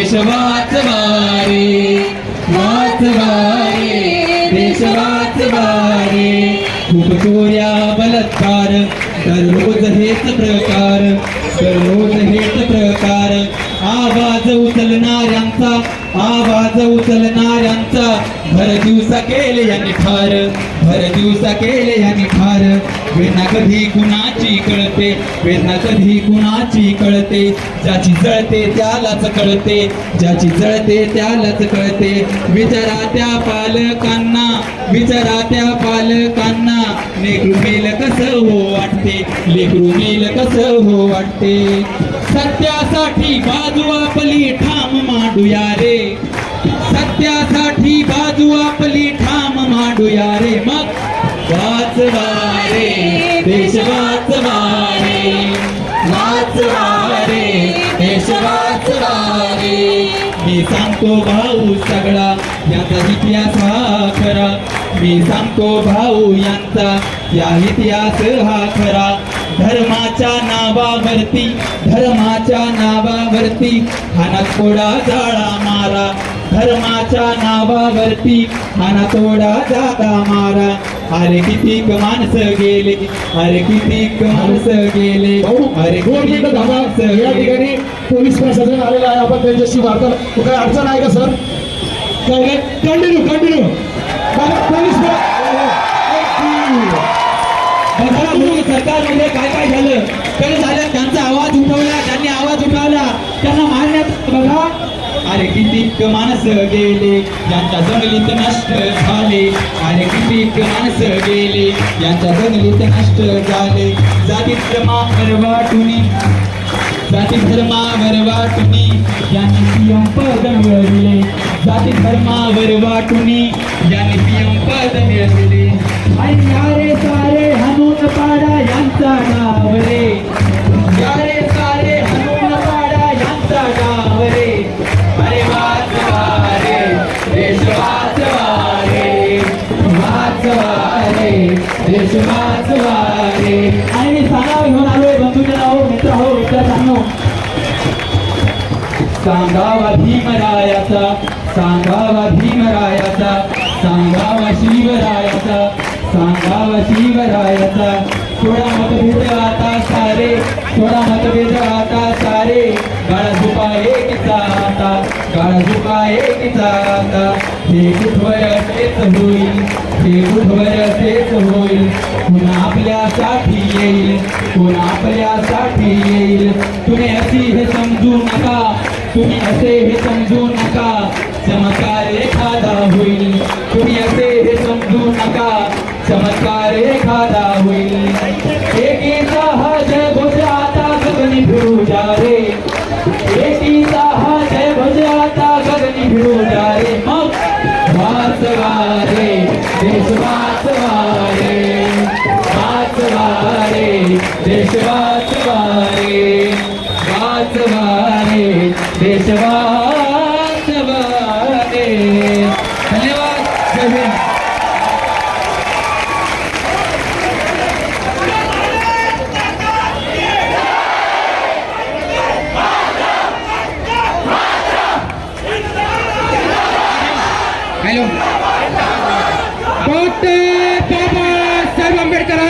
देश वाचवा रे, वाचवा रे, देश वाचवा रे. खूप चोऱ्या बलात्कार, दररोज हेच प्रकार, दररोज हेच प्रकार. आवाज उचलणाऱ्यांचा, आवाज उचलणाऱ्यांचा भर दिवसा केले यांनी ठार, भर दिवसा केले यांनी ठार. वेदना कधी कुणाची कळते, वेदना कधी कुणाची कळते. ज्याची जळते त्यालाच कळते, ज्याची जळते त्यालाच कळते. विचारा त्या पालकांना, विचारा त्या पालकांना, लेकरू मेल कसं हो वाटते, लेकरू मेल कसं हो वाटते. सत्यासाठी बाजू आपली ठाम मांडूया रे, सत्यासाठी बाजू आपली ठाम मांडूया रे. मग वाचवा रे, देश वाचवा रे, वाचवा रे, देश वाचवा रे. मी सांगतो भाऊ सगळा याचा इतिहास हा खरा, मी सांगतो भाऊ यांचा या इतिहास हा खरा. धर्माच्या नावावरती, धर्माच्या नावावरती हाना थोडा जाळा मारा, धर्माच्या नावावरती हाना थोडा जागा मारा. अरे कितीक माणसं गेले, अरे कितीक माणसं गेले, अरे कितीक माणसं या ठिकाणी पोलीस प्रशासन आलेलं आहे. आपण त्यांच्याशी वार्ता, काही अडचण आहे का सर? काय कंटिन्यू कंटिन्यू पोलीस सरकारमध्ये काय काय झालं, काय झालं. त्यांचा आवाज उठवला, त्यांनी आवाज उठवला, त्यांना मारण्यात बघा. अरे कितीक माणसं गेले यांच्या जंगलीत नष्ट झाले, अरे कितीक माणसं गेले यांच्या जंगलीत नष्ट झाले. जाती धर्मावर वाटुनी, जाती धर्मावर वाटुनी यांनी पीएम पद मिळविले, जाती धर्मावर वाटुनी यांनी पीएम पद मिळविले. आणि यारे सारे हनून पाडा यांचा डाव रे, यारे सारे हनून पाडा यांचा डाव रे. अरे वाचवा रे, देश वाचवा रे, वाचवा रे, देश वाचवा रे. आणि मी सांगावं घेऊन आलोय बंधूजन हो, मित्र हो, मित्रांनो. सांगावा भीमरायाचा, सांगावा भीमरायाचा, सांगावा शिवरायाचा, सांगावा शिवरायाचा. थोडा मतभेद आता सारे, थोडा मतभेद आता सारे. गाळा झुका एकीचा आता, गाळा झुका एकीचा आता. हे कुठवर तेच होईल, हे कुठवर तेच होईल. पुन्हा आपल्यासाठी येईल, पुन्हा आपल्यासाठी येईल. तुम्ही अशी हे समजू नका, तुम्ही असे हे समजू नका. चमत्कार एखादा होईल, तुम्ही असे हे समजू नका. चमत्कार एखादा होईल. एकीचा हा जय घोष आता गगनी भिडू जा रे, एकीचा हा जय घोष आता गगनी भिडू जा रे. मग वाचवा रे, देश वाचवा रे, वाचवा रे, देश वाचवा रे, वाचवा रे, देश वाचवा रे. धन्यवाद. जय हिंद. Hello doctor Babasaheb Ambedkar